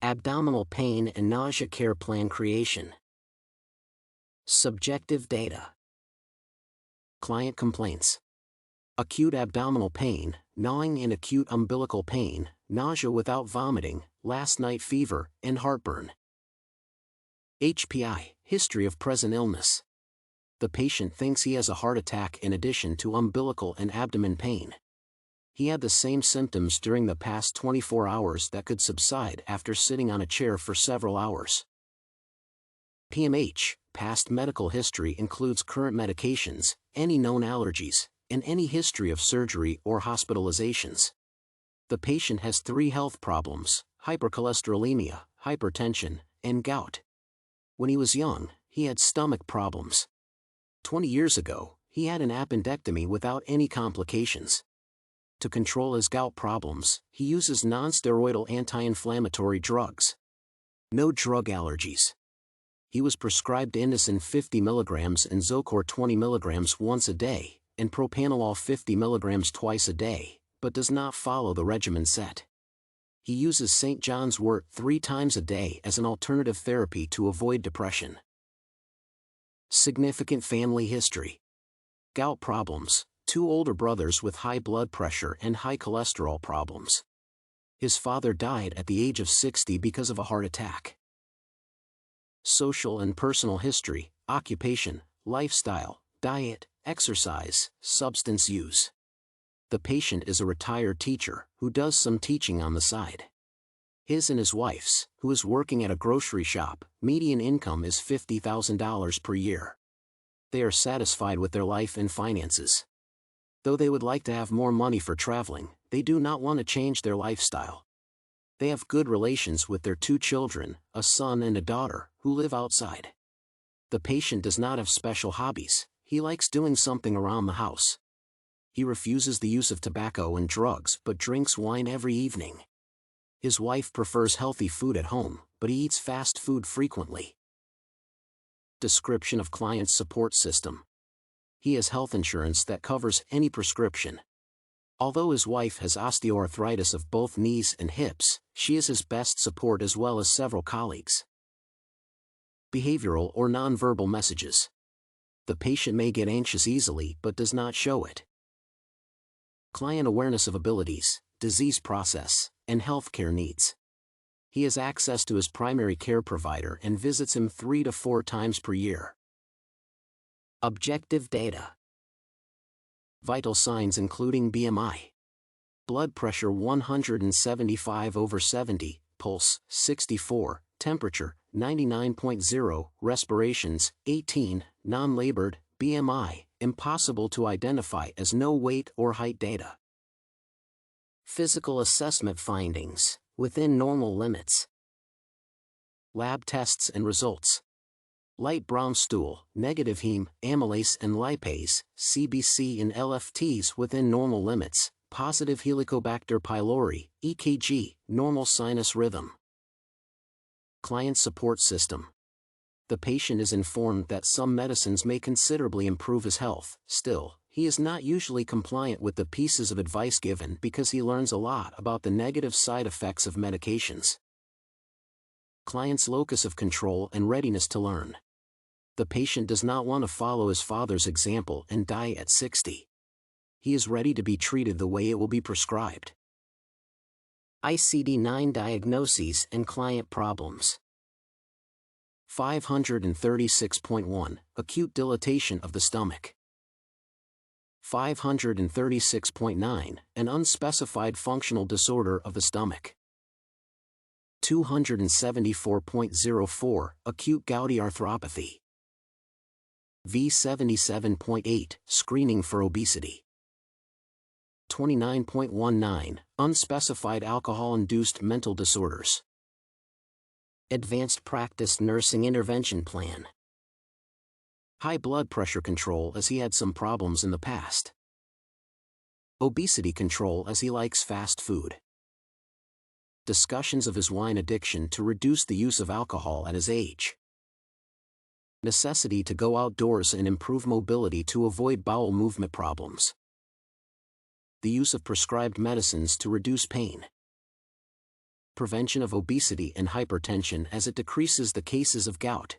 Abdominal pain and nausea care plan creation. Subjective data. Client complaints. Acute abdominal pain, gnawing and acute umbilical pain, nausea without vomiting, last night fever, and heartburn. HPI, history of present illness. The patient thinks he has a heart attack in addition to umbilical and abdomen pain. He had the same symptoms during the past 24 hours that could subside after sitting on a chair for several hours. PMH, past medical history includes current medications, any known allergies, and any history of surgery or hospitalizations. The patient has 3 health problems: hypercholesterolemia, hypertension, and gout. When he was young, he had stomach problems. 20 years ago, he had an appendectomy without any complications. To control his gout problems, he uses non-steroidal anti-inflammatory drugs. No drug allergies. He was prescribed Indocin 50 mg and Zocor 20 mg once a day, and propranolol 50 mg twice a day, but does not follow the regimen set. He uses St. John's wort 3 times a day as an alternative therapy to avoid depression. Significant family history. Gout problems, 2 older brothers with high blood pressure and high cholesterol problems. His father died at the age of 60 because of a heart attack. Social and personal history, occupation, lifestyle, diet, exercise, substance use. The patient is a retired teacher who does some teaching on the side. His and his wife's, who is working at a grocery shop, median income is $50,000 per year. They are satisfied with their life and finances. Though they would like to have more money for traveling, they do not want to change their lifestyle. They have good relations with their 2 children, a son and a daughter, who live outside. The patient does not have special hobbies. He likes doing something around the house. He refuses the use of tobacco and drugs but drinks wine every evening. His wife prefers healthy food at home, but he eats fast food frequently. Description of client's support system. He has health insurance that covers any prescription. Although his wife has osteoarthritis of both knees and hips, she is his best support as well as several colleagues. Behavioral or nonverbal messages. The patient may get anxious easily but does not show it. Client awareness of abilities, disease process, and healthcare needs. He has access to his primary care provider and visits him 3 to 4 times per year. Objective data. Vital signs including BMI. Blood pressure 175/70, pulse 64, temperature 99.0, respirations 18, non-labored, BMI, impossible to identify as no weight or height data. Physical assessment findings, within normal limits. Lab tests and results. Light brown stool, negative heme, amylase and lipase, CBC and LFTs within normal limits, positive Helicobacter pylori, EKG, normal sinus rhythm. Client support system. The patient is informed that some medicines may considerably improve his health. Still, he is not usually compliant with the pieces of advice given because he learns a lot about the negative side effects of medications. Client's locus of control and readiness to learn. The patient does not want to follow his father's example and die at 60. He is ready to be treated the way it will be prescribed. ICD-9 diagnoses and client problems. 536.1 Acute dilatation of the stomach. 536.9 An unspecified functional disorder of the stomach. 274.04 Acute gouty arthropathy. V77.8 Screening for obesity. 29.19 Unspecified alcohol-induced mental disorders. Advanced Practice Nursing Intervention Plan. High blood pressure control as he had some problems in the past. Obesity control as he likes fast food. Discussions of his wine addiction to reduce the use of alcohol at his age. Necessity to go outdoors and improve mobility to avoid bowel movement problems. The use of prescribed medicines to reduce pain. prevention of obesity and hypertension as it decreases the cases of gout.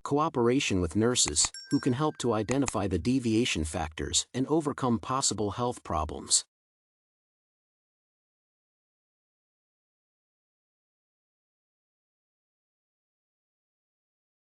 Cooperation with nurses, who can help to identify the deviation factors and overcome possible health problems.